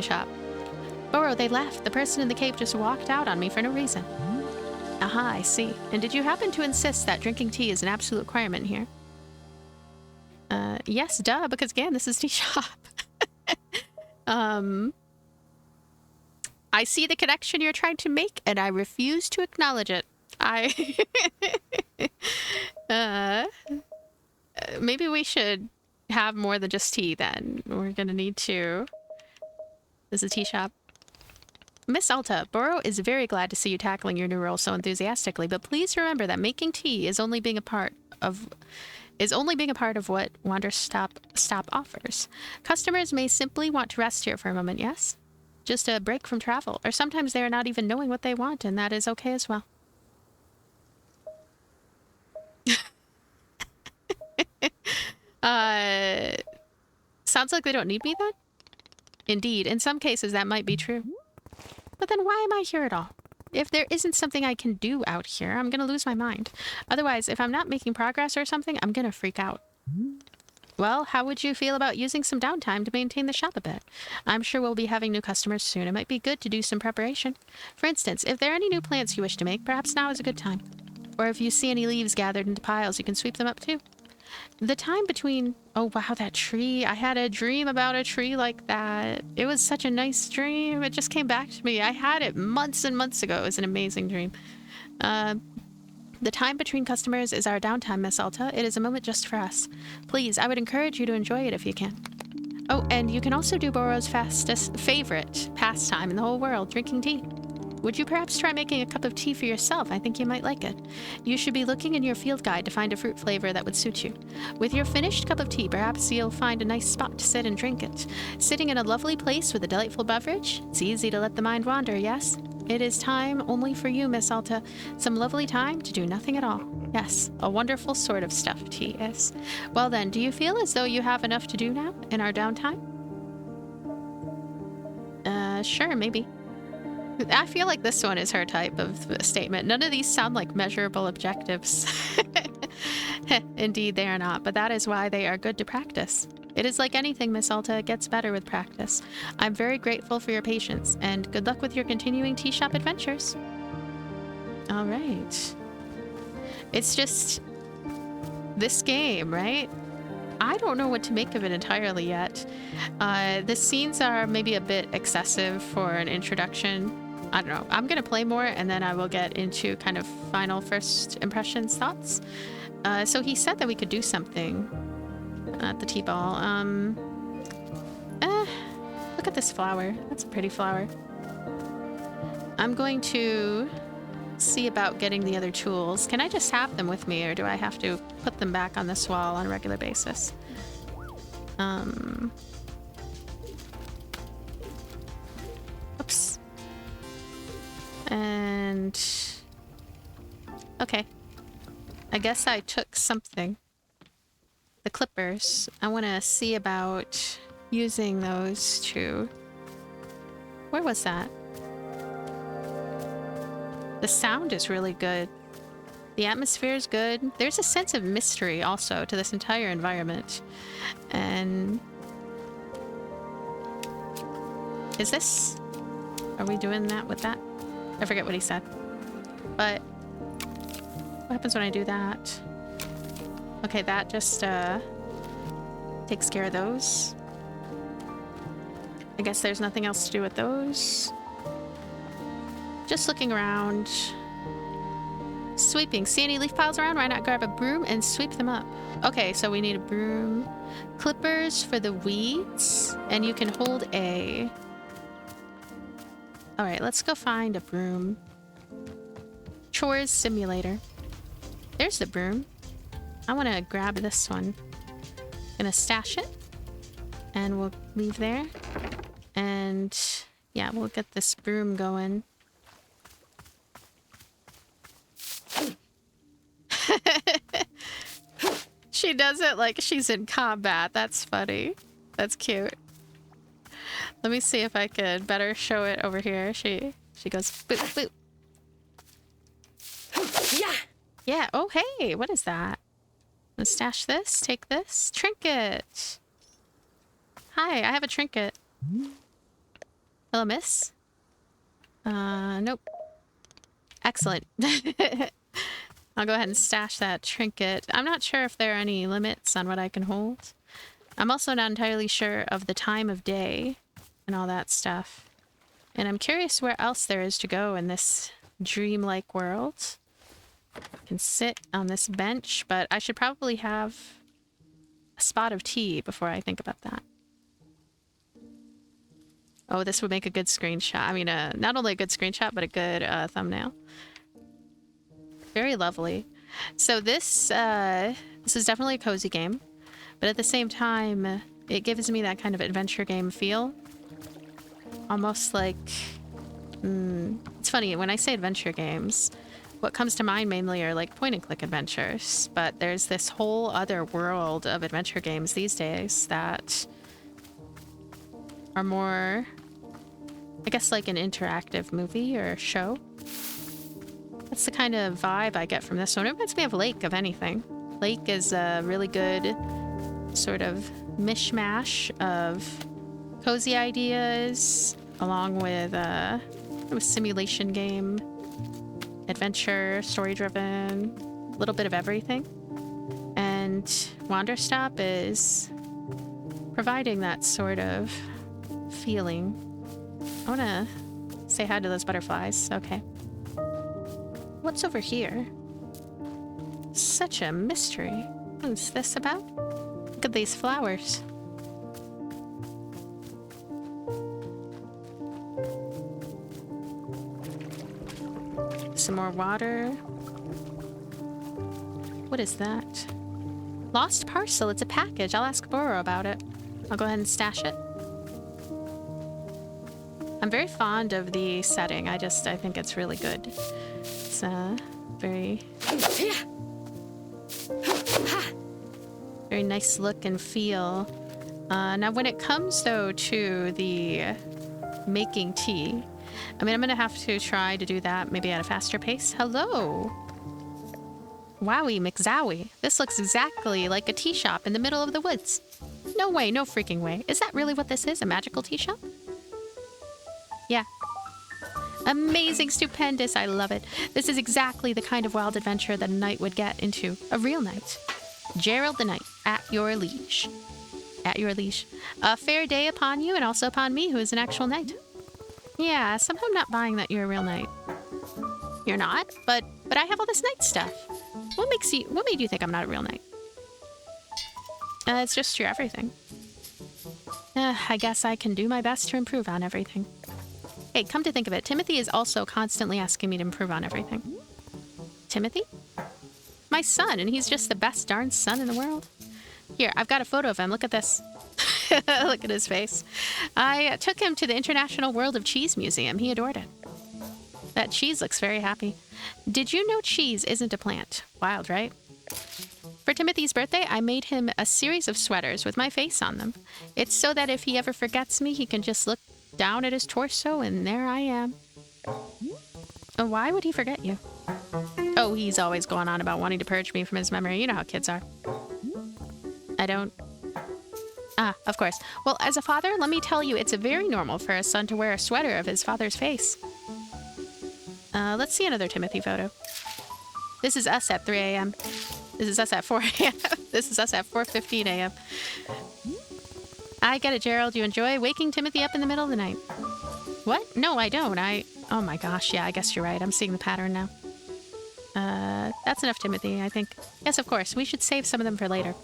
shop. Boro, they left. The person in the cave just walked out on me for no reason. Aha, I see. And did you happen to insist that drinking tea is an absolute requirement here? Yes, duh, because again, this is tea shop. I see the connection you're trying to make, and I refuse to acknowledge it. Maybe we should have more than just tea then. We're gonna need to... This is a tea shop. Miss Alta, Boro is very glad to see you tackling your new role so enthusiastically, but please remember that making tea is only being a part of what Wanderstop offers. Customers may simply want to rest here for a moment, yes? Just a break from travel, or sometimes they are not even knowing what they want, and that is okay as well. Sounds like they don't need me then? Indeed, in some cases that might be true. But then why am I here at all? If there isn't something I can do out here, I'm gonna lose my mind. Otherwise, if I'm not making progress or something, I'm gonna freak out. Well, how would you feel about using some downtime to maintain the shop a bit? I'm sure we'll be having new customers soon. It might be good to do some preparation. For instance, if there are any new plants you wish to make, perhaps now is a good time. Or if you see any leaves gathered into piles, you can sweep them up too. The time between... Oh, wow, that tree. I had a dream about a tree like that. It was such a nice dream. It just came back to me. I had it months and months ago. It was an amazing dream. The time between customers is our downtime, Miss Alta. It is a moment just for us. Please, I would encourage you to enjoy it if you can. Oh, and you can also do Boro's favorite pastime in the whole world, drinking tea. Would you perhaps try making a cup of tea for yourself? I think you might like it. You should be looking in your field guide to find a fruit flavor that would suit you. With your finished cup of tea, perhaps you'll find a nice spot to sit and drink it. Sitting in a lovely place with a delightful beverage, it's easy to let the mind wander, yes? It is time only for you, Miss Alta. Some lovely time to do nothing at all. Yes, a wonderful sort of stuff tea is. Well then, do you feel as though you have enough to do now in our downtime? Sure, maybe. I feel like this one is her type of statement. None of these sound like measurable objectives. Indeed, they are not, but that is why they are good to practice. It is like anything, Miss Alta, it gets better with practice. I'm very grateful for your patience, and good luck with your continuing tea shop adventures. All right. It's just this game, right? I don't know what to make of it entirely yet. The scenes are maybe a bit excessive for an introduction. I don't know. I'm gonna play more and then I will get into kind of final first impressions thoughts. So he said that we could do something at the T-ball. Look at this flower. That's a pretty flower. I'm going to see about getting the other tools. Can I just have them with me or do I have to put them back on this wall on a regular basis? Oops. And... Okay. I guess I took something. The clippers. I want to see about using those to... Where was that? The sound is really good. The atmosphere is good. There's a sense of mystery also to this entire environment. And... Is this... Are we doing that with that? I forget what he said. But... What happens when I do that? Okay, that just, takes care of those. I guess there's nothing else to do with those. Just looking around. Sweeping. See any leaf piles around? Why not grab a broom and sweep them up? Okay, so we need a broom. Clippers for the weeds. And you can hold A. Alright, let's go find a broom. Chores simulator. There's the broom. I want to grab this one. Gonna stash it. And we'll leave there. And yeah, we'll get this broom going. She does it like she's in combat. That's funny. That's cute. Let me see if I could better show it over here. She goes boop boop. Yeah. Yeah. Oh hey, what is that? Let's stash this. Take this trinket. Hi, I have a trinket. Hello, miss. Nope. Excellent. I'll go ahead and stash that trinket. I'm not sure if there are any limits on what I can hold. I'm also not entirely sure of the time of day and all that stuff. And I'm curious where else there is to go in this dreamlike world. I can sit on this bench, but I should probably have a spot of tea before I think about that. Oh, this would make a good screenshot. I mean, not only a good screenshot, but a good thumbnail. Very lovely. So this is definitely a cozy game, but at the same time, it gives me that kind of adventure game feel. Almost like... it's funny, when I say adventure games, what comes to mind mainly are like point-and-click adventures, but there's this whole other world of adventure games these days that are more, I guess, like an interactive movie or show. That's the kind of vibe I get from this one. It reminds me of Lake, if anything. Lake is a really good sort of mishmash of cozy ideas, along with a simulation game, adventure, story-driven, a little bit of everything. And Wanderstop is providing that sort of feeling. I want to say hi to those butterflies. Okay. What's over here? Such a mystery. What's this about? Look at these flowers. Some more water. What is that? Lost parcel. It's a package. I'll ask Boro about it. I'll go ahead and stash it. I'm very fond of the setting. I think it's really good. It's very nice look and feel. Now when it comes though to the making tea, I mean, I'm gonna have to try to do that maybe at a faster pace. Hello. Wowie McZowie. This looks exactly like a tea shop in the middle of the woods. No way, no freaking way. Is that really what this is? A magical tea shop? Yeah. Amazing, stupendous, I love it. This is exactly the kind of wild adventure that a knight would get into. A real knight. Gerald the Knight, at your liege. At your liege. A fair day upon you and also upon me, who is an actual knight. Yeah, somehow I'm not buying that you're a real knight. You're not? But I have all this knight stuff. What made you think I'm not a real knight? It's just your everything. I guess I can do my best to improve on everything. Hey, come to think of it, Timothy is also constantly asking me to improve on everything. Timothy? My son, and he's just the best darn son in the world. Here, I've got a photo of him. Look at this. Look at his face. I took him to the International World of Cheese Museum. He adored it. That cheese looks very happy. Did you know cheese isn't a plant? Wild, right? For Timothy's birthday, I made him a series of sweaters with my face on them. It's so that if he ever forgets me, he can just look down at his torso and there I am. Why would he forget you? Oh, he's always going on about wanting to purge me from his memory. You know how kids are. I don't... Ah, of course. Well, as a father, let me tell you, it's very normal for a son to wear a sweater of his father's face. Let's see another Timothy photo. This is us at 3 a.m. This is us at 4 a.m. This is us at 4:15 a.m. I get it, Gerald. You enjoy waking Timothy up in the middle of the night. What? No, I don't. Oh my gosh, yeah, I guess you're right. I'm seeing the pattern now. That's enough, Timothy, I think. Yes, of course. We should save some of them for later.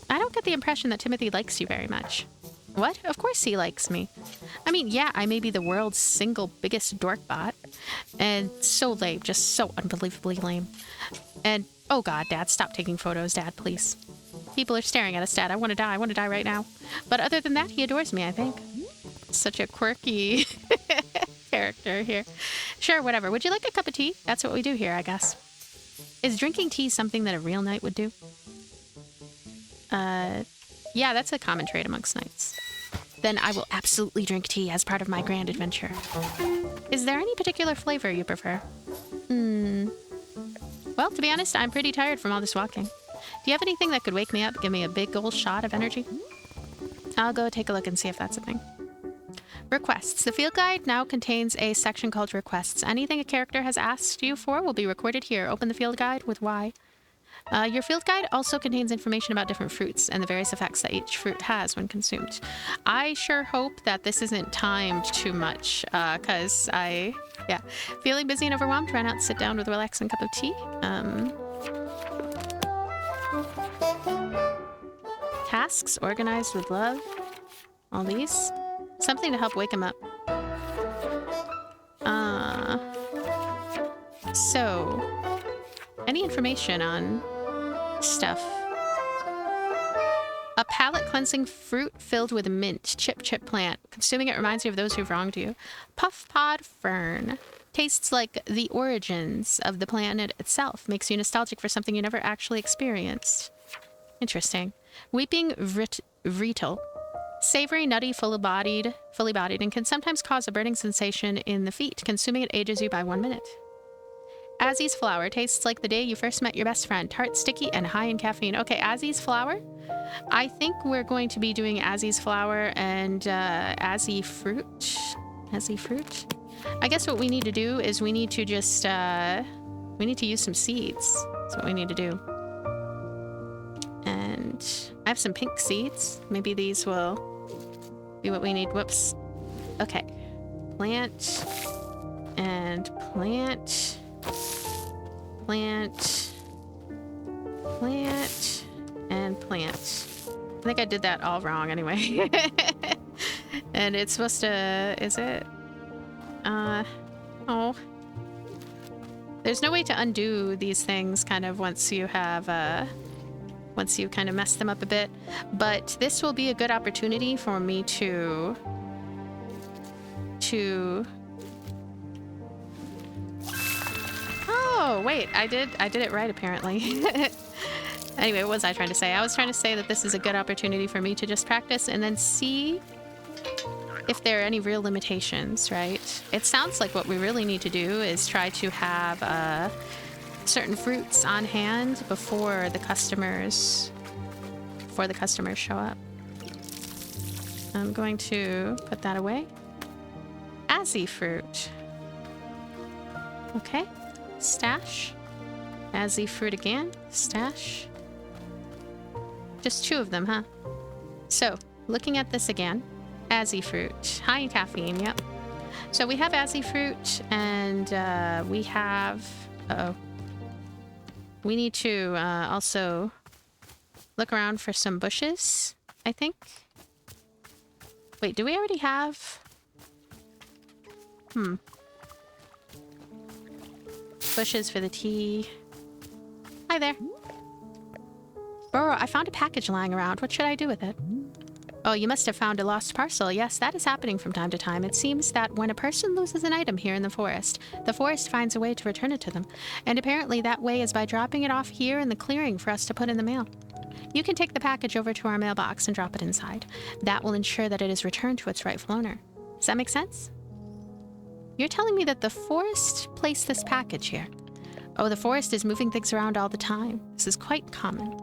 I don't get the impression that Timothy likes you very much. What? Of course he likes me. I mean, yeah, I may be the world's single biggest dork bot. And so lame. Just so unbelievably lame. And, oh god, Dad, stop taking photos, Dad, please. People are staring at us, Dad. I want to die. I want to die right now. But other than that, he adores me, I think. Such a quirky character here. Sure, whatever. Would you like a cup of tea? That's what we do here, I guess. Is drinking tea something that a real knight would do? Yeah, that's a common trait amongst knights. Then I will absolutely drink tea as part of my grand adventure. Is there any particular flavor you prefer? Well, to be honest, I'm pretty tired from all this walking. Do you have anything that could wake me up, give me a big old shot of energy? I'll go take a look and see if that's a thing. Requests. The field guide now contains a section called requests. Anything a character has asked you for will be recorded here. Open the field guide with Y. Your field guide also contains information about different fruits and the various effects that each fruit has when consumed. I sure hope that this isn't timed too much, because yeah, feeling busy and overwhelmed, try not to sit down with a relaxing cup of tea. Tasks organized with love. All these. Something to help wake him up. So, any information on stuff? A palate cleansing fruit filled with mint. Chip plant. Consuming it reminds you of those who've wronged you. Puff pod fern. Tastes like the origins of the planet itself. Makes you nostalgic for something you never actually experienced. Interesting. Weeping Vreetle. Savory, nutty, fully bodied, and can sometimes cause a burning sensation in the feet. Consuming it ages you by 1 minute. Azzy's flower tastes like the day you first met your best friend. Tart, sticky, and high in caffeine. Okay, Azzy's flower. I think we're going to be doing Azzy's flower and Azzy Fruit. Azzy Fruit. I guess what we need to do is we need to just we need to use some seeds. That's what we need to do. And I have some pink seeds. Maybe these will be what we need. Whoops. Okay. Plant and plant. Plant. Plant and plant. I think I did that all wrong anyway. And it's supposed to... Is it? Oh. There's no way to undo these things kind of once you have... once you kind of mess them up a bit. But this will be a good opportunity for me to oh, wait, I did it right apparently. Anyway, what was I trying to say? I was trying to say that this is a good opportunity for me to just practice and then see if there are any real limitations, right? It sounds like what we really need to do is try to have certain fruits on hand before the customers show up. I'm going to put that away. Azzy Fruit. Okay. Stash. Azzy Fruit again. Stash. Just 2 of them, huh? So, looking at this again. Azzy Fruit. High in caffeine, yep. So we have Azzy Fruit, and we have... Uh-oh. We need to also look around for some bushes, I think. Wait, do we already have... Bushes for the tea. Hi there. Boro, I found a package lying around. What should I do with it? Oh, you must have found a lost parcel. Yes, that is happening from time to time. It seems that when a person loses an item here in the forest finds a way to return it to them. And apparently that way is by dropping it off here in the clearing for us to put in the mail. You can take the package over to our mailbox and drop it inside. That will ensure that it is returned to its rightful owner. Does that make sense? You're telling me that the forest placed this package here? Oh, the forest is moving things around all the time. This is quite common.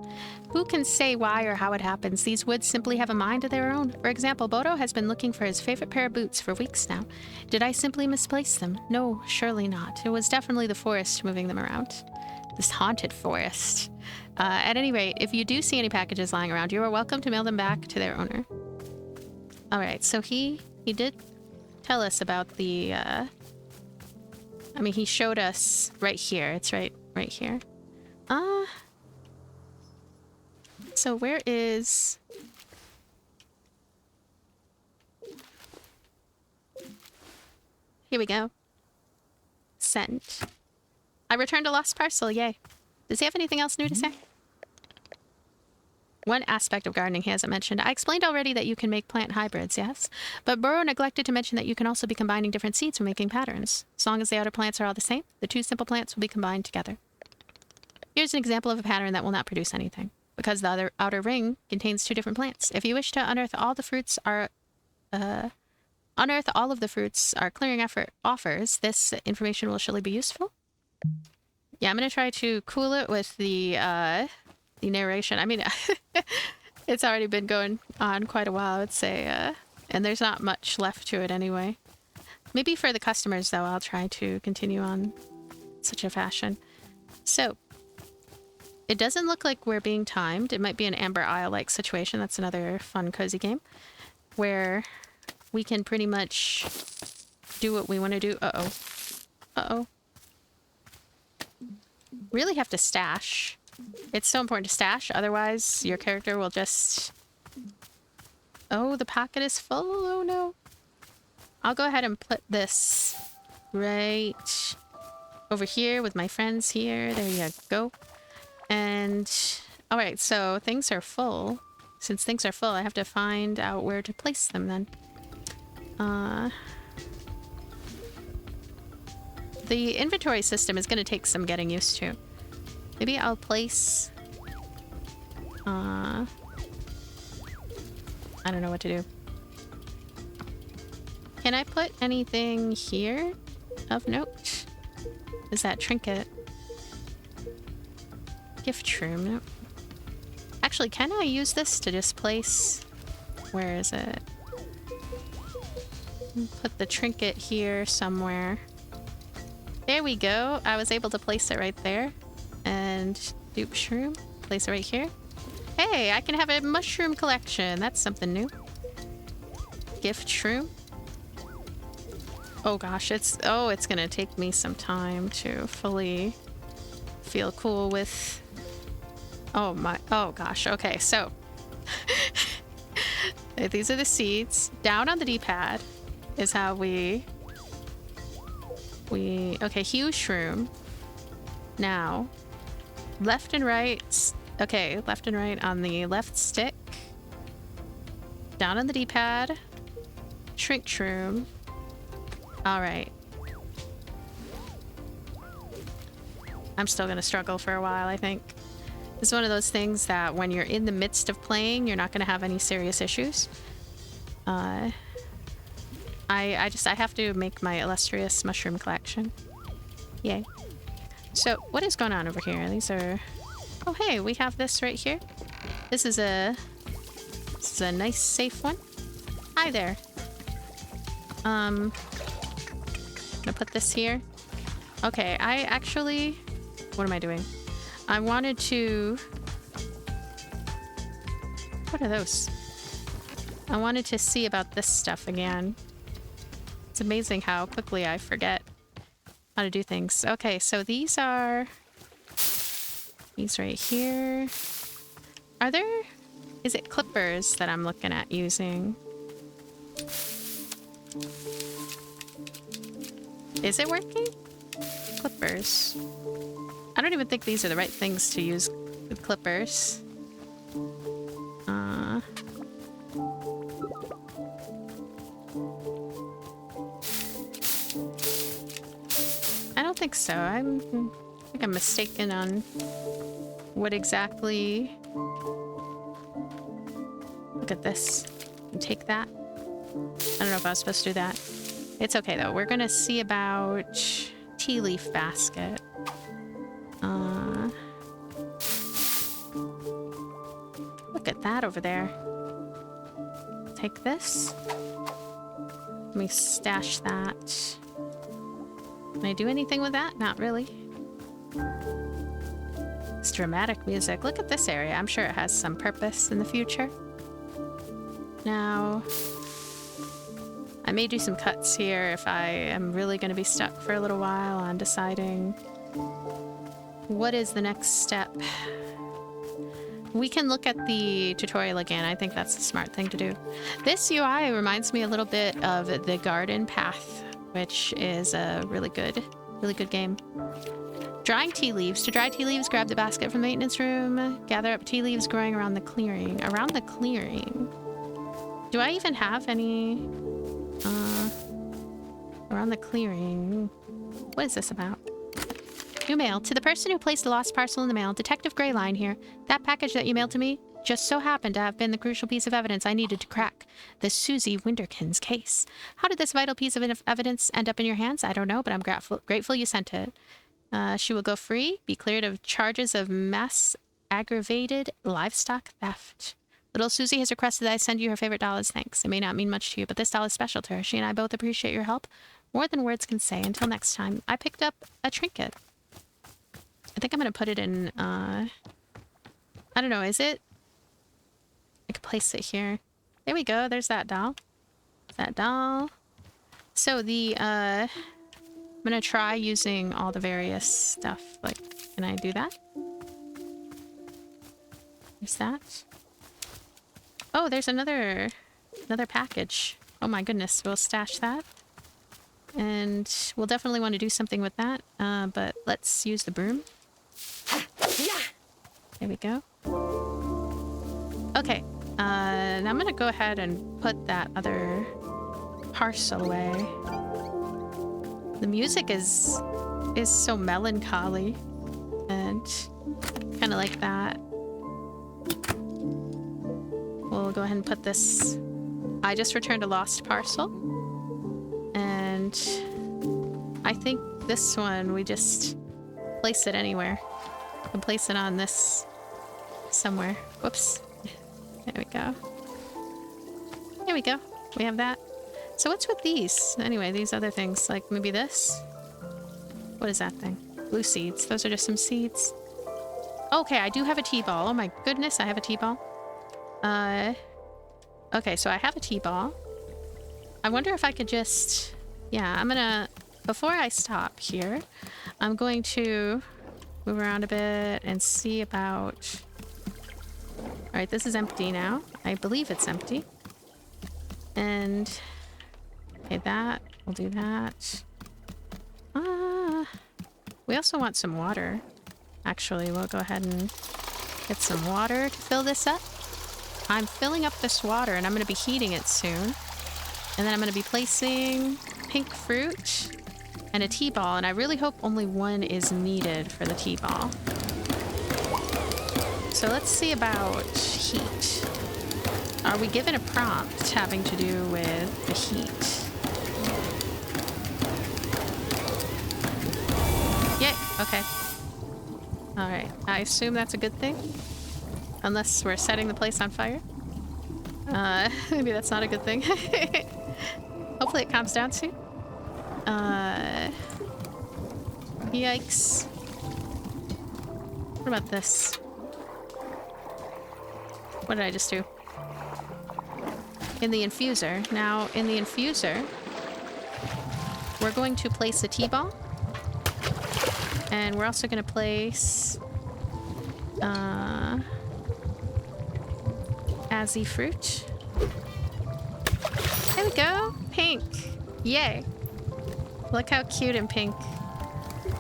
Who can say why or how it happens? These woods simply have a mind of their own. For example, Boro has been looking for his favorite pair of boots for weeks now. Did I simply misplace them? No, surely not. It was definitely the forest moving them around. This haunted forest. At any rate, if you do see any packages lying around, you are welcome to mail them back to their owner. Alright, so he did tell us about the, I mean, he showed us right here. It's right here. So where is... Here we go. Sent. I returned a lost parcel, yay. Does he have anything else new to say? One aspect of gardening he hasn't mentioned. I explained already that you can make plant hybrids, yes? But Boro neglected to mention that you can also be combining different seeds when making patterns. As long as the outer plants are all the same, the 2 simple plants will be combined together. Here's an example of a pattern that will not produce anything, because the outer ring contains 2 different plants. If you wish to unearth all the fruits our clearing effort offers, this information will surely be useful. Yeah, I'm gonna try to cool it with the narration. I mean, it's already been going on quite a while. I would say And there's not much left to it anyway. Maybe for the customers, though, I'll try to continue on such a fashion. So, it doesn't look like we're being timed. It might be an Amber Isle-like situation. That's another fun, cozy game where we can pretty much do what we want to do. Uh-oh. Uh-oh. Really have to stash. It's so important to stash, otherwise your character will just... Oh, the pocket is full. Oh, no. I'll go ahead and put this right over here with my friends here. There you go. And, all right, so things are full. Since things are full, I have to find out where to place them then. The inventory system is going to take some getting used to. Maybe I'll place... I don't know what to do. Can I put anything here of note? Is that trinket? Gift room, nope. Actually, can I use this to just place... Where is it? Put the trinket here somewhere. There we go. I was able to place it right there. And dupe shroom. Place it right here. Hey, I can have a mushroom collection. That's something new. Gift shroom. Oh gosh, it's gonna take me some time to fully feel cool with... Oh gosh, okay, so... These are the seeds. Down on the D-pad is how we... Okay, hue shroom. Now, left and right... Okay, left and right on the left stick. Down on the D-pad. Shrink shroom. Alright. I'm still gonna struggle for a while, I think. This is one of those things that when you're in the midst of playing, you're not gonna have any serious issues. I have to make my illustrious mushroom collection. Yay. So, what is going on over here? These are... Oh, hey, we have this right here. This is a nice, safe one. Hi there. I'm gonna put this here. Okay, I actually... What am I doing? I wanted to... What are those? I wanted to see about this stuff again. It's amazing how quickly I forget how to do things. Okay, so these are... These right here. Are there... Is it clippers that I'm looking at using? Is it working? Clippers. I don't even think these are the right things to use with clippers. I don't think so. I think I'm mistaken on what exactly... Look at this. Take that. I don't know if I was supposed to do that. It's okay though. We're gonna see about tea leaf basket. Look at that over there. Take this. Let me stash that. Can I do anything with that? Not really. It's dramatic music. Look at this area. I'm sure it has some purpose in the future. Now, I may do some cuts here if I am really going to be stuck for a little while on deciding what is the next step. We can look at the tutorial again. I think that's the smart thing to do. This UI reminds me a little bit of the Garden Path, which is a really good game. Drying tea leaves. To dry tea leaves, grab the basket from the maintenance room. Gather up tea leaves growing around the clearing. Around the clearing. Do I even have any... around the clearing. What is this about? New mail. To the person who placed the lost parcel in the mail, Detective Greyline here. That package that you mailed to me just so happened to have been the crucial piece of evidence I needed to crack the Susie Winderkins case. How did this vital piece of evidence end up in your hands? I don't know, but I'm grateful you sent it. She will go free, be cleared of charges of mass aggravated livestock theft. Little Susie has requested that I send you her favorite doll as thanks. It may not mean much to you, but this doll is special to her. She and I both appreciate your help more than words can say. Until next time, I picked up a trinket. I think I'm going to put it in, I don't know, is it? I could place it here. There we go. There's that doll. That doll. So the, I'm going to try using all the various stuff. Like, can I do that? There's that. Oh, there's another package. Oh my goodness, we'll stash that. And we'll definitely want to do something with that. But let's use the broom. There we go. Okay, now I'm gonna go ahead and put that other parcel away. The music is so melancholy and kind of like that. We'll go ahead and put this. I just returned a lost parcel. And I think this one, we just place it anywhere. We can place it on this somewhere. Whoops. There we go. There we go. We have that. So what's with these? Anyway, these other things, like maybe this? What is that thing? Blue seeds. Those are just some seeds. Okay, I do have a T-ball. Oh my goodness, I have a T-ball. Okay, so I have a T-ball. I wonder if I could just... Yeah, I'm gonna... Before I stop here, I'm going to move around a bit and see about... Alright, this is empty now. I believe it's empty. And... Okay, that. We'll do that. We also want some water. Actually, we'll go ahead and get some water to fill this up. I'm filling up this water and I'm going to be heating it soon. And then I'm going to be placing pink fruit and a T-ball. And I really hope only one is needed for the T-ball. So let's see about heat. Are we given a prompt having to do with the heat? Yay, okay. Alright, I assume that's a good thing. Unless we're setting the place on fire. Maybe that's not a good thing. Hopefully it calms down soon. Yikes. What about this? What did I just do? In the infuser. Now, in the infuser, we're going to place a T-ball. And we're also going to place... Azzy Fruit. There we go. Pink. Yay. Look how cute and pink.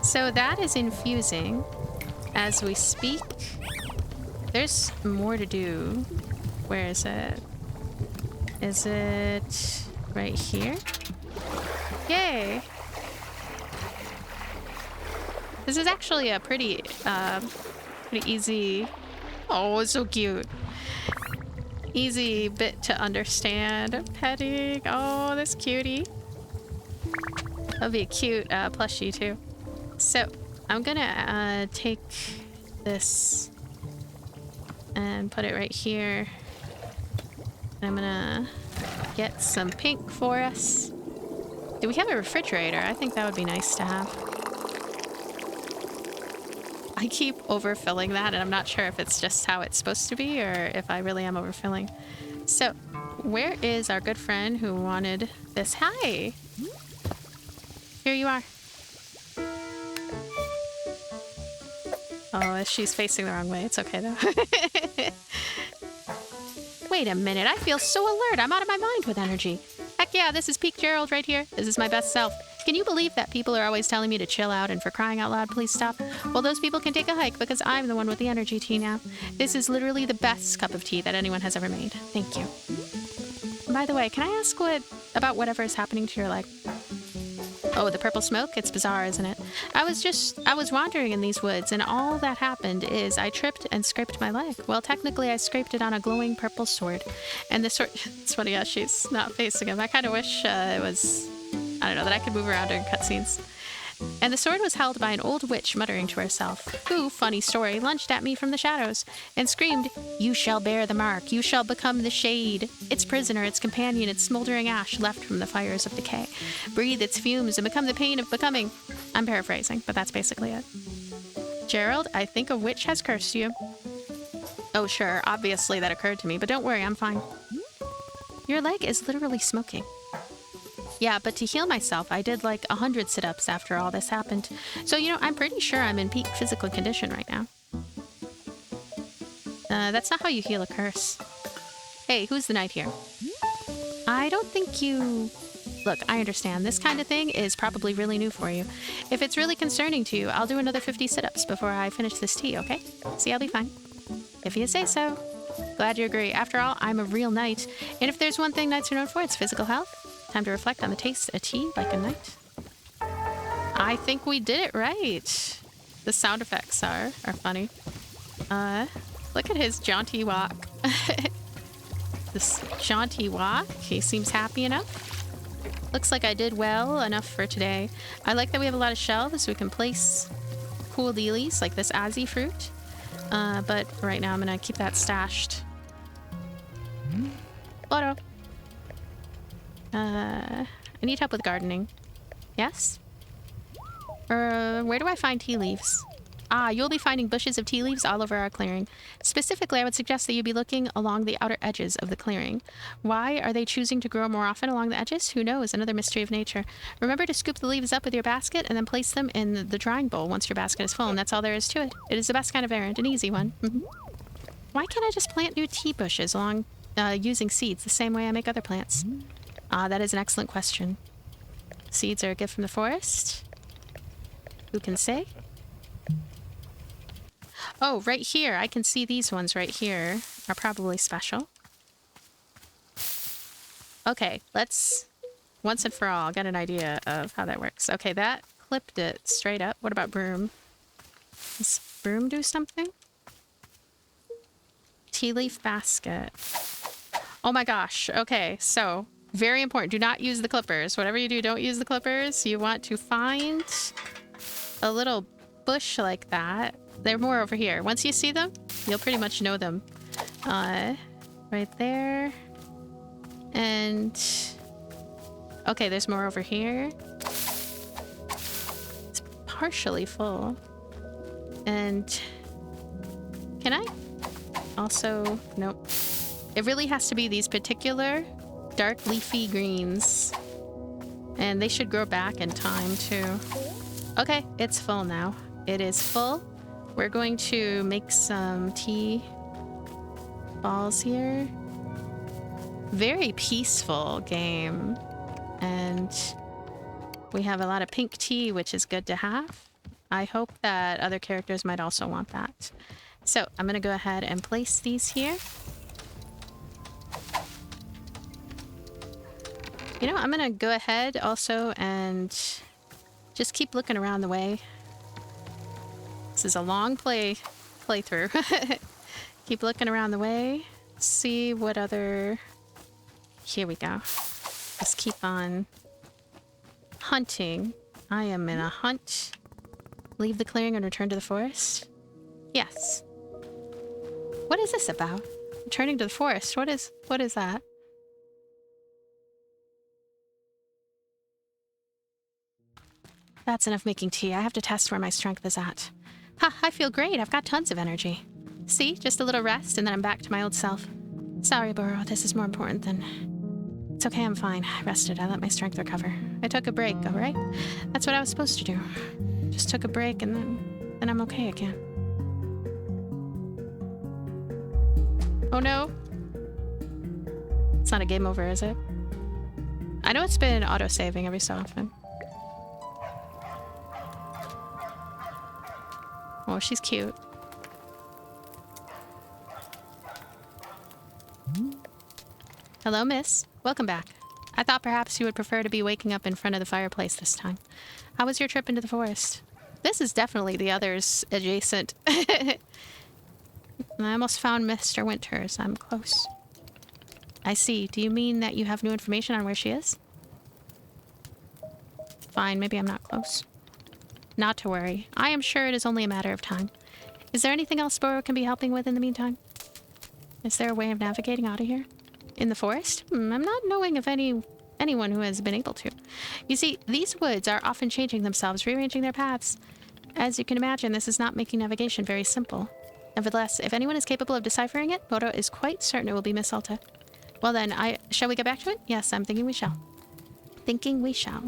So that is infusing as we speak. There's more to do. Where is it? Is it right here? Yay. This is actually a pretty easy... Oh, it's so cute. Easy bit to understand. Petting. Oh, this cutie. That'll be a cute plushie too. So I'm gonna take this and put it right here. And I'm gonna get some pink for us. Do we have a refrigerator? I think that would be nice to have. I keep overfilling that, and I'm not sure if it's just how it's supposed to be or if I really am overfilling. So, where is our good friend who wanted this? Hi! Here you are. Oh, she's facing the wrong way. It's okay, though. Wait a minute. I feel so alert. I'm out of my mind with energy. Heck yeah, this is peak Gerald right here. This is my best self. Can you believe that people are always telling me to chill out and for crying out loud, please stop? Well, those people can take a hike because I'm the one with the energy tea now. This is literally the best cup of tea that anyone has ever made. Thank you. By the way, can I ask about whatever is happening to your leg? Oh, the purple smoke? It's bizarre, isn't it? I was wandering in these woods, and all that happened is I tripped and scraped my leg. Well, technically, I scraped it on a glowing purple sword. And the sword... It's funny how she's not facing him. I kind of wish it was... I don't know, that I could move around during cutscenes. And the sword was held by an old witch muttering to herself, who, funny story, lunged at me from the shadows and screamed, "You shall bear the mark, you shall become the shade. Its prisoner, its companion, its smoldering ash left from the fires of decay. Breathe its fumes and become the pain of becoming." I'm paraphrasing, but that's basically it. Gerald, I think a witch has cursed you. Oh, sure, obviously that occurred to me, but don't worry, I'm fine. Your leg is literally smoking. Yeah, but to heal myself, I did like 100 sit-ups after all this happened. So, you know, I'm pretty sure I'm in peak physical condition right now. That's not how you heal a curse. Hey, who's the knight here? I don't think you... Look, I understand. This kind of thing is probably really new for you. If it's really concerning to you, I'll do another 50 sit-ups before I finish this tea, okay? See, I'll be fine. If you say so. Glad you agree. After all, I'm a real knight. And if there's one thing knights are known for, it's physical health. Time to reflect on the taste of tea like a knight. I think we did it right. The sound effects are funny. Look at his jaunty walk. This jaunty walk. He seems happy enough. Looks like I did well enough for today. I like that we have a lot of shelves so we can place cool dealies like this Azzy Fruit. But right now I'm gonna keep that stashed. Boro. I need help with gardening. Yes? Where do I find tea leaves? Ah, you'll be finding bushes of tea leaves all over our clearing. Specifically, I would suggest that you be looking along the outer edges of the clearing. Why are they choosing to grow more often along the edges? Who knows? Another mystery of nature. Remember to scoop the leaves up with your basket and then place them in the drying bowl once your basket is full, and that's all there is to it. It is the best kind of errand, an easy one. Why can't I just plant new tea bushes along using seeds the same way I make other plants? Ah, that is an excellent question. Seeds are a gift from the forest. Who can say? Oh, right here. I can see these ones right here are probably special. Okay, let's once and for all get an idea of how that works. Okay, that clipped it straight up. What about broom? Does broom do something? Tea leaf basket. Oh my gosh. Okay, so very important. Do not use the clippers. Whatever you do, don't use the clippers. You want to find a little bush like that. They're more over here. Once you see them, you'll pretty much know them. Right there. And... okay, there's more over here. It's partially full. And... can I? Also, nope. It really has to be these particular dark leafy greens. And they should grow back in time, too. Okay, it's full now. It is full. We're going to make some tea balls here. Very peaceful game. And we have a lot of pink tea, which is good to have. I hope that other characters might also want that. So I'm going to go ahead and place these here. You know, I'm going to go ahead also and just keep looking around the way. This is a long playthrough. Keep looking around the way. See what other... here we go. Just keep on hunting. I am in a hunt. Leave the clearing and return to the forest? Yes. What is this about? Returning to the forest. What is that? That's enough making tea. I have to test where my strength is at. Ha, I feel great. I've got tons of energy. See, just a little rest and then I'm back to my old self. Sorry, Boro, this is more important than... It's okay, I'm fine. I rested. I let my strength recover. I took a break, alright? That's what I was supposed to do. Just took a break and then I'm okay again. Oh no. It's not a game over, is it? I know it's been auto-saving every so often. Oh, she's cute. Hello, miss. Welcome back. I thought perhaps you would prefer to be waking up in front of the fireplace this time. How was your trip into the forest? This is definitely the others adjacent. I almost found Mr. Winters. I'm close. I see. Do you mean that you have new information on where she is? Fine, maybe I'm not close. Not to worry. I am sure it is only a matter of time. Is there anything else Boro can be helping with in the meantime? Is there a way of navigating out of here? In the forest? I'm not knowing of anyone who has been able to. You see, these woods are often changing themselves, rearranging their paths. As you can imagine, this is not making navigation very simple. Nevertheless, if anyone is capable of deciphering it, Boro is quite certain it will be Miss Alta. Well then, shall we get back to it? Yes, I'm thinking we shall. Thinking we shall.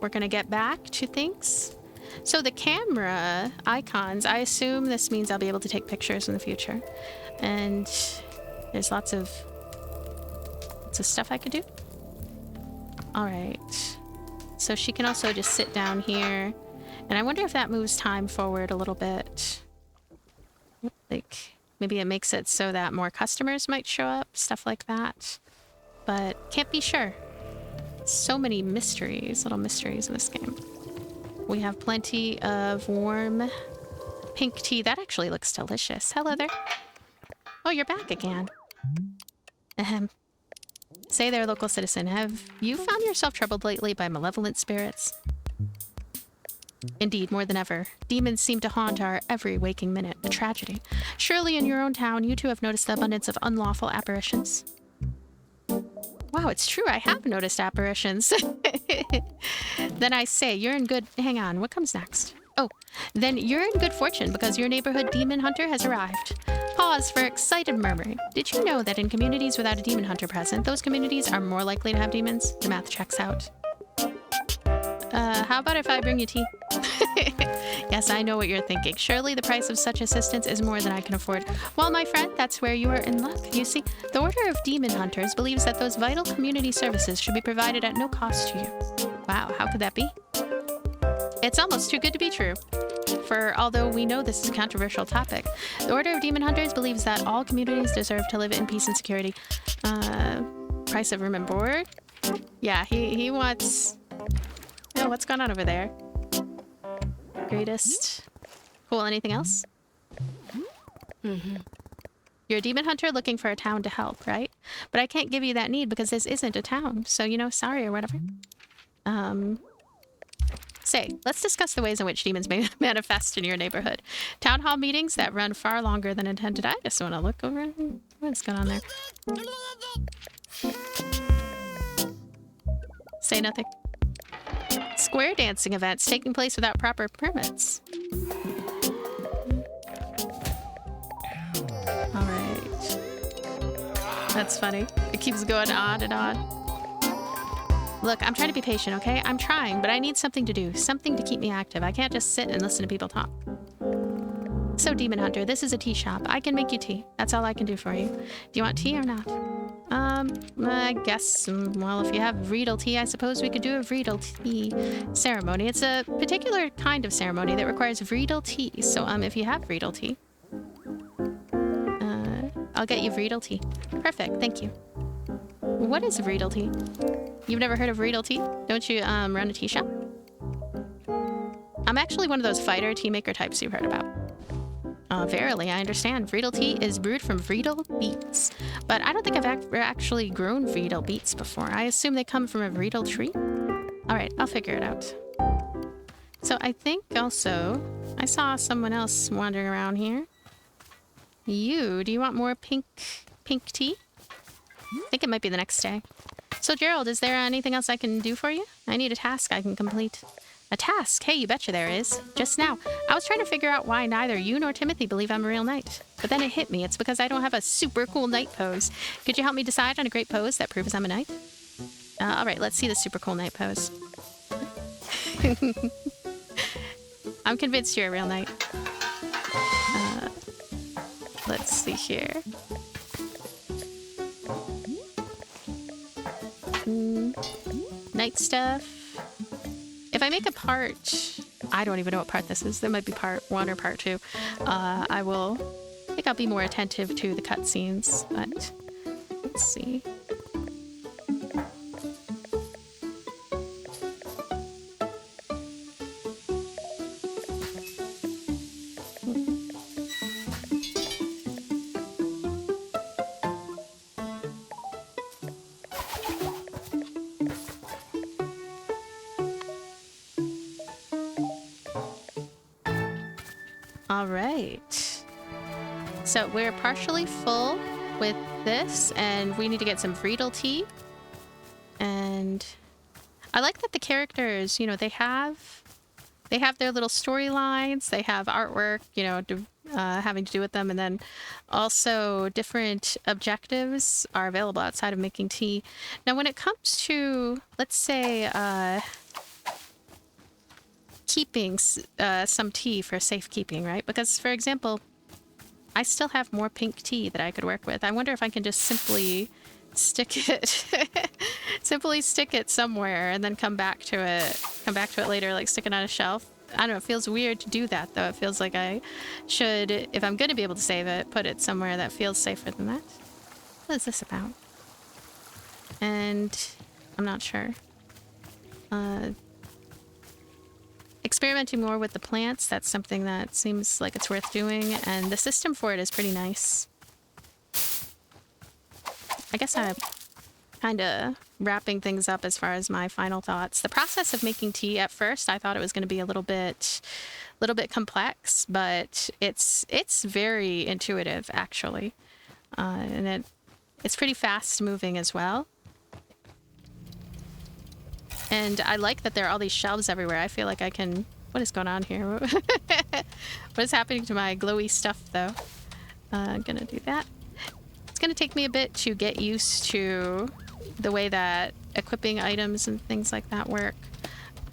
We're gonna get back to things. So the camera icons, I assume this means I'll be able to take pictures in the future. And there's lots of stuff I could do. All right. So she can also just sit down here. And I wonder if that moves time forward a little bit. Like, maybe it makes it so that more customers might show up, stuff like that. But can't be sure. So many mysteries, little mysteries in this game. We have plenty of warm pink tea. That actually looks delicious. Hello there. Oh, you're back again. Ahem. Say there, local citizen, have you found yourself troubled lately by malevolent spirits? Indeed, more than ever. Demons seem to haunt our every waking minute. A tragedy. Surely in your own town, you too have noticed the abundance of unlawful apparitions. Wow, it's true. I have noticed apparitions. Then I say, you're in good... Hang on, what comes next? Oh, then you're in good fortune because your neighborhood demon hunter has arrived. Pause for excited murmuring. Did you know that in communities without a demon hunter present, those communities are more likely to have demons? The math checks out. How about if I bring you tea? Yes, I know what you're thinking. Surely the price of such assistance is more than I can afford. Well, my friend, that's where you are in luck. You see, the Order of Demon Hunters believes that those vital community services should be provided at no cost to you. Wow, how could that be? It's almost too good to be true. For although we know this is a controversial topic, the Order of Demon Hunters believes that all communities deserve to live in peace and security. Price of room and board? Yeah, he wants... Oh, what's going on over there? Greatest. Cool, anything else? Mm-hmm. You're a demon hunter looking for a town to help, right? But I can't give you that need because this isn't a town. So, you know, sorry or whatever. Say, let's discuss the ways in which demons may manifest in your neighborhood. Town hall meetings that run far longer than intended. I just want to look over. What's going on there? Say nothing. Square dancing events taking place without proper permits. Alright. That's funny. It keeps going on and on. Look, I'm trying to be patient, okay? I'm trying, but I need something to do. Something to keep me active. I can't just sit and listen to people talk. So, Demon Hunter, this is a tea shop. I can make you tea. That's all I can do for you. Do you want tea or not? I guess, well, if you have Vreetle tea, I suppose we could do a Vreetle tea ceremony. It's a particular kind of ceremony that requires Vreetle tea. So, if you have Vreetle tea, I'll get you Vreetle tea. Perfect, thank you. What is Vreetle tea? You've never heard of Vreetle tea? Don't you, run a tea shop? I'm actually one of those fighter tea maker types you've heard about. Verily, I understand. Vreetle tea is brewed from Vreetle beets. But I don't think I've actually grown Vreetle beets before. I assume they come from a Vreetle tree? Alright, I'll figure it out. So I think also, I saw someone else wandering around here. Do you want more pink tea? I think it might be the next day. So Gerald, is there anything else I can do for you? I need a task I can complete. A task? Hey, you betcha there is. Just now, I was trying to figure out why neither you nor Timothy believe I'm a real knight. But then it hit me. It's because I don't have a super cool knight pose. Could you help me decide on a great pose that proves I'm a knight? Alright, let's see the super cool knight pose. I'm convinced you're a real knight. Let's see here. Knight stuff. If I make a part, I don't even know what part this is. There might be part 1 or part 2. I think I'll be more attentive to the cutscenes, but let's see. All right. So we're partially full with this, and we need to get some Vreetle tea. And I like that the characters, you know, they have their little storylines, they have artwork, you know, having to do with them, and then also different objectives are available outside of making tea. Now, when it comes to, let's say, keeping some tea for safekeeping, right? Because, for example, I still have more pink tea that I could work with. I wonder if I can just simply stick it simply stick it somewhere and then come back to it later, like stick it on a shelf. I don't know, it feels weird to do that though. It feels like I should, if I'm going to be able to save it, put it somewhere that feels safer than that. What is this about? And I'm not sure. Experimenting more with the plants, that's something that seems like it's worth doing, and the system for it is pretty nice. I guess I'm kind of wrapping things up as far as my final thoughts. The process of making tea, at first I thought it was going to be a little bit complex, but it's very intuitive actually, and it's pretty fast moving as well. And I like that there are all these shelves everywhere. I feel like I can... What is going on here? What is happening to my glowy stuff though? I'm gonna do that. It's gonna take me a bit to get used to the way that equipping items and things like that work.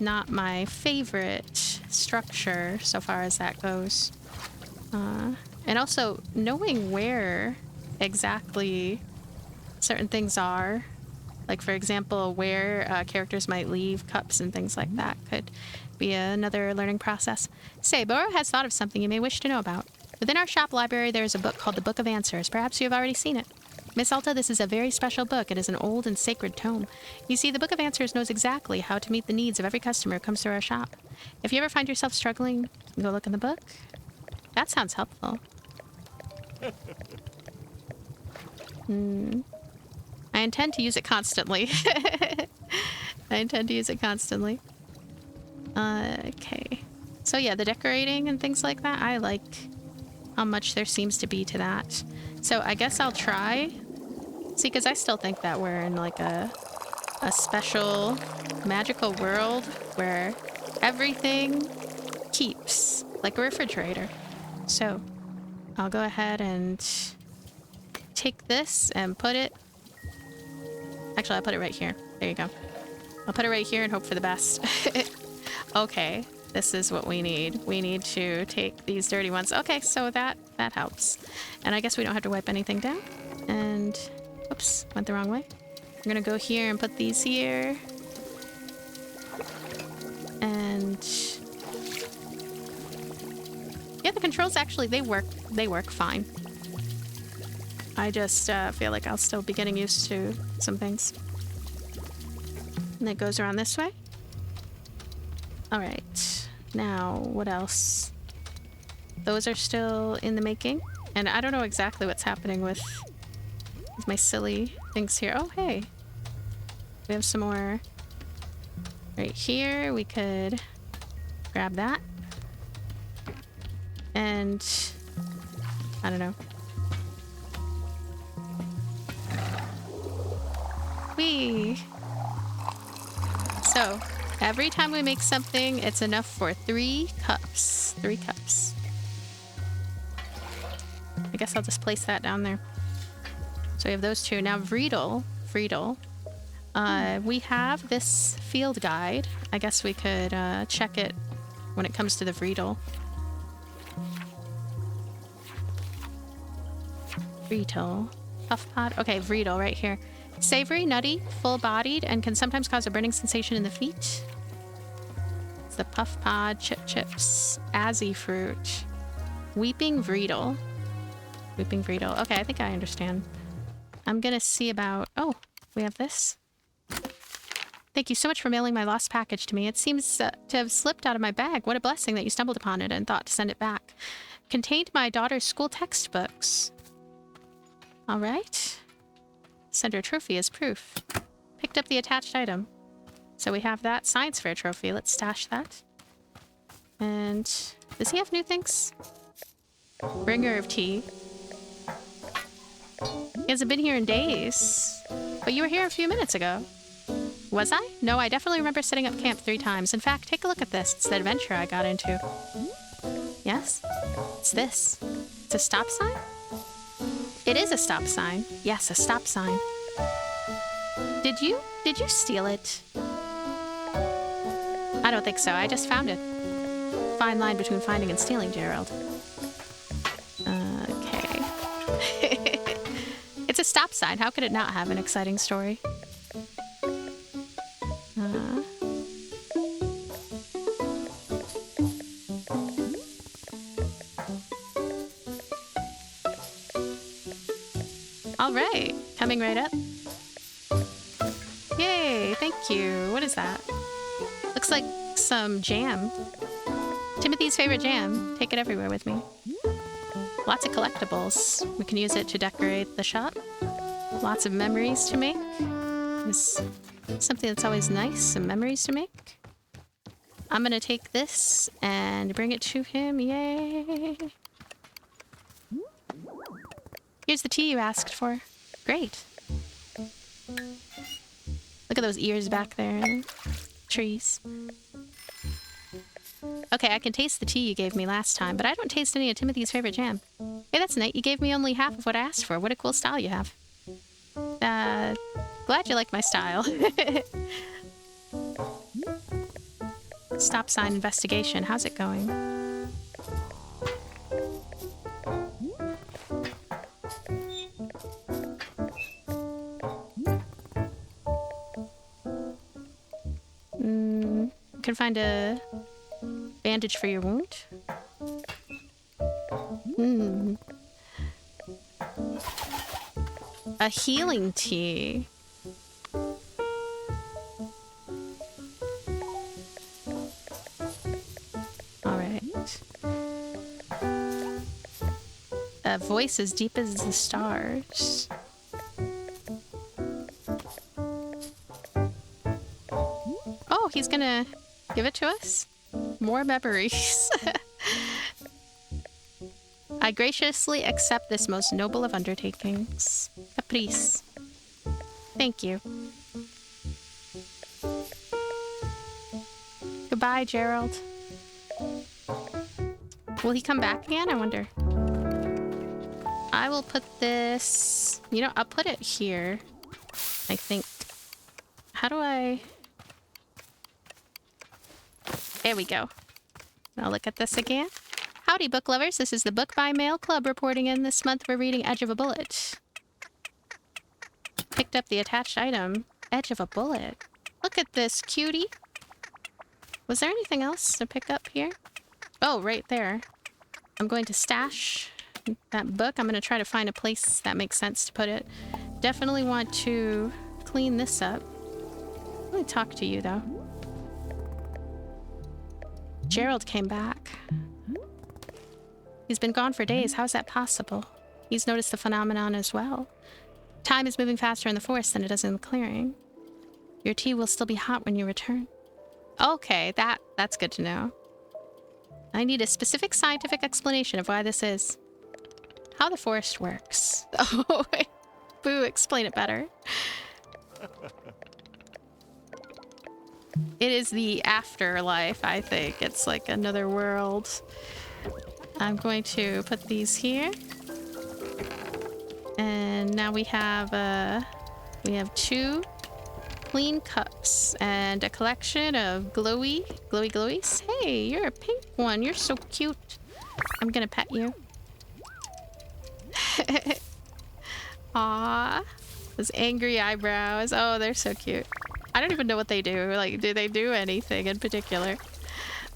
Not my favorite structure so far as that goes. And also knowing where exactly certain things are. Like, for example, where characters might leave cups and things like that could be another learning process. Say, Boro has thought of something you may wish to know about. Within our shop library, there is a book called the Book of Answers. Perhaps you have already seen it. Miss Alta, this is a very special book. It is an old and sacred tome. You see, the Book of Answers knows exactly how to meet the needs of every customer who comes through our shop. If you ever find yourself struggling, go look in the book. That sounds helpful. I intend to use it constantly. I intend to use it constantly. Okay. So yeah, the decorating and things like that, I like how much there seems to be to that. So I guess I'll try. See, because I still think that we're in like a special magical world where everything keeps, like a refrigerator. So I'll go ahead and take this and put it... Actually, I'll put it right here. There you go. I'll put it right here and hope for the best. Okay, this is what we need. We need to take these dirty ones. Okay, so that helps. And I guess we don't have to wipe anything down. And, oops, went the wrong way. We're gonna go here and put these here. And yeah, the controls actually, they work fine. I just feel like I'll still be getting used to some things. And it goes around this way. All right, now what else? Those are still in the making, and I don't know exactly what's happening with my silly things here. Oh, hey, we have some more right here. We could grab that, and I don't know. Whee! So, every time we make something, it's enough for 3 cups. 3 cups. I guess I'll just place that down there. So we have those 2. Now, Vreetle. We have this field guide. I guess we could check it when it comes to the Vreetle. Vreetle. Puff pod. Okay, Vreetle right here. Savory, nutty, full-bodied, and can sometimes cause a burning sensation in the feet. It's the Puff Pod Chips. Azzy Fruit. Weeping Vreetle. Weeping Vreetle. Okay, I think I understand. I'm gonna see about... Oh, we have this. Thank you so much for mailing my lost package to me. It seems to have slipped out of my bag. What a blessing that you stumbled upon it and thought to send it back. Contained my daughter's school textbooks. All right. Send her trophy as proof. Picked up the attached item. So we have that science fair trophy. Let's stash that. And does he have new things? Bringer of tea. He hasn't been here in days. But you were here a few minutes ago. Was I? No, I definitely remember setting up camp 3 times. In fact, take a look at this. It's the adventure I got into. Yes? It's this. It's a stop sign? It is a stop sign. Yes, a stop sign. Did you steal it? I don't think so. I just found it. Fine line between finding and stealing, Gerald. Okay. It's a stop sign. How could it not have an exciting story? All right. Coming right up. Yay, thank you. What is that? Looks like some jam. Timothy's favorite jam. Take it everywhere with me. Lots of collectibles. We can use it to decorate the shop. Lots of memories to make. It's something that's always nice, some memories to make. I'm gonna take this and bring it to him. Yay! Here's the tea you asked for. Great. Look at those ears back there. Trees. Okay, I can taste the tea you gave me last time, but I don't taste any of Timothy's favorite jam. Hey, that's neat. You gave me only half of what I asked for. What a cool style you have. Glad you like my style. Stop sign investigation. How's it going? Can find a bandage for your wound. A healing tea. All right. A voice as deep as the stars. Oh, he's gonna give it to us? More memories. I graciously accept this most noble of undertakings. Caprice. Thank you. Goodbye, Gerald. Will he come back again? I wonder. I will put this... You know, I'll put it here. I think. How do I... There we go. Now look at this again. Howdy, book lovers. This is the Book by Mail Club reporting in. This month we're reading Edge of a Bullet. Picked up the attached item. Edge of a Bullet. Look at this, cutie. Was there anything else to pick up here? Oh, right there. I'm going to stash that book. I'm going to try to find a place that makes sense to put it. Definitely want to clean this up. Let me talk to you, though. Gerald came back. He's been gone for days. How's that possible? He's noticed the phenomenon as well. Time is moving faster in the forest than it does in the clearing. Your tea will still be hot when you return. Okay, that's good to know. I need a specific scientific explanation of why this is. How the forest works. Oh, wait. Boo, explain it better. It is the afterlife, I think. It's like another world. I'm going to put these here. And now we have 2 clean cups and a collection of glowies. Hey, you're a pink one. You're so cute. I'm gonna pet you. Aww. Those angry eyebrows. Oh, they're so cute. I don't even know what they do. Like, do they do anything in particular?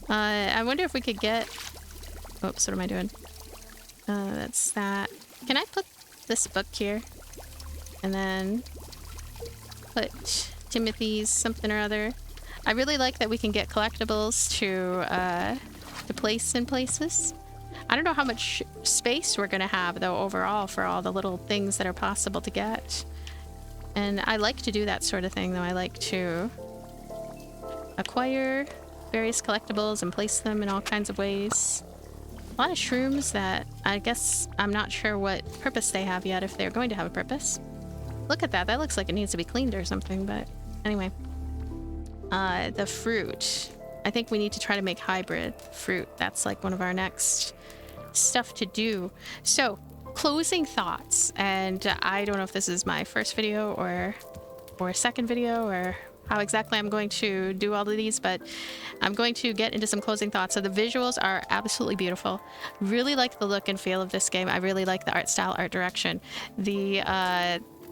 I wonder if we could get... Oops, what am I doing? That's that. Can I put this book here? And then put Timothy's something or other. I really like that we can get collectibles to place in places. I don't know how much space we're gonna have, though, overall for all the little things that are possible to get. And I like to do that sort of thing, though. I like to acquire various collectibles and place them in all kinds of ways. A lot of shrooms that I guess I'm not sure what purpose they have yet, if they're going to have a purpose. Look at that. That looks like it needs to be cleaned or something, but anyway. The fruit. I think we need to try to make hybrid fruit. That's like one of our next stuff to do. So, closing thoughts. And I don't know if this is my first video or second video or how exactly I'm going to do all of these, but I'm going to get into some closing thoughts. So the visuals are absolutely beautiful. Really like the look and feel of this game. I really like the art style, art direction. The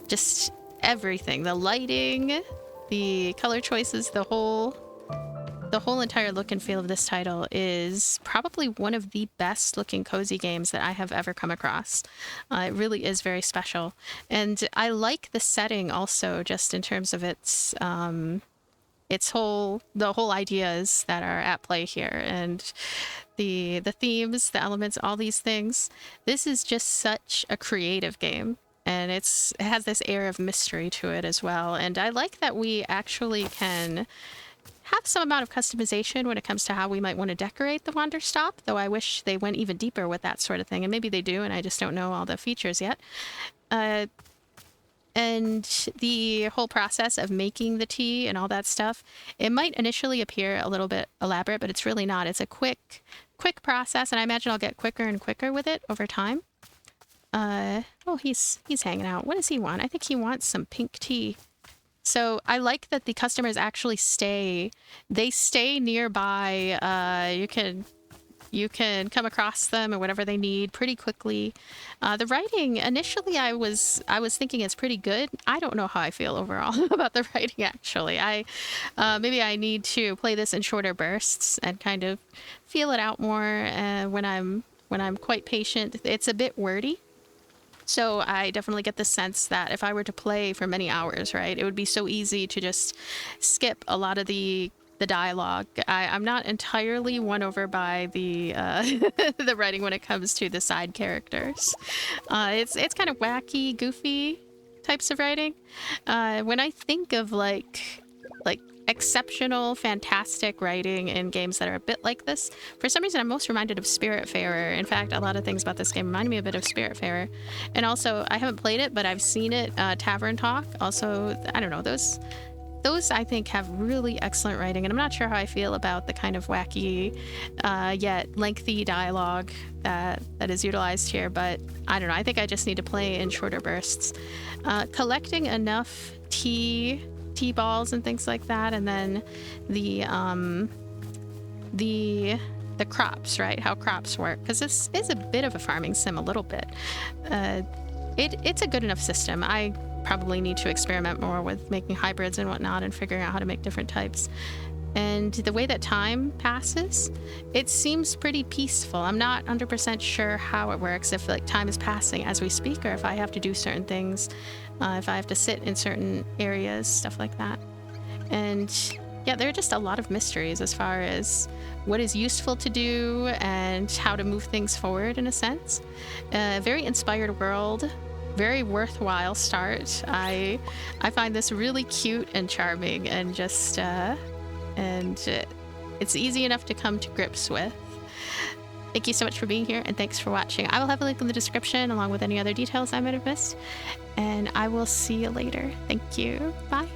just everything. The lighting, the color choices, the whole entire look and feel of this title is probably one of the best looking cozy games that I have ever come across. It really is very special. And I like the setting also, just in terms of the whole ideas that are at play here, and the themes, the elements, all these things. This is just such a creative game. And it has this air of mystery to it as well. And I like that we actually can have some amount of customization when it comes to how we might want to decorate the Wanderstop, though I wish they went even deeper with that sort of thing. And maybe they do, and I just don't know all the features yet. And the whole process of making the tea and all that stuff, it might initially appear a little bit elaborate, but it's really not. It's a quick process, and I imagine I'll get quicker and quicker with it over time. Oh, he's hanging out. What does he want? I think he wants some pink tea. So I like that the customers actually stay. They stay nearby. You can come across them or whatever they need pretty quickly. The writing, initially I was thinking it's pretty good. I don't know how I feel overall about the writing, actually. Maybe I need to play this in shorter bursts and kind of feel it out more when I'm quite patient. It's a bit wordy. So I definitely get the sense that if I were to play for many hours, right, it would be so easy to just skip a lot of the dialogue. I'm not entirely won over by the the writing when it comes to the side characters. It's kind of wacky, goofy types of writing. When I think of like exceptional, fantastic writing in games that are a bit like this, for some reason I'm most reminded of Spiritfarer. In fact, a lot of things about this game remind me a bit of Spiritfarer. And also, I haven't played it, but I've seen it, Tavern Talk. Also, I don't know, those I think have really excellent writing, and I'm not sure how I feel about the kind of wacky yet lengthy dialogue that is utilized here, but I don't know, I think I just need to play in shorter bursts. Collecting enough tea balls and things like that, and then the crops, right? How crops work, because this is a bit of a farming sim, a little bit. It's a good enough system. I probably need to experiment more with making hybrids and whatnot and figuring out how to make different types. And the way that time passes, it seems pretty peaceful. I'm not 100% sure how it works, if like time is passing as we speak, or if I have to do certain things, if I have to sit in certain areas, stuff like that. And yeah, there are just a lot of mysteries as far as what is useful to do and how to move things forward in a sense. Very inspired world. Very worthwhile start. I find this really cute and charming, and just it's easy enough to come to grips with. Thank you so much for being here, and thanks for watching. I will have a link in the description along with any other details I might have missed, and I will see you later. Thank you. Bye.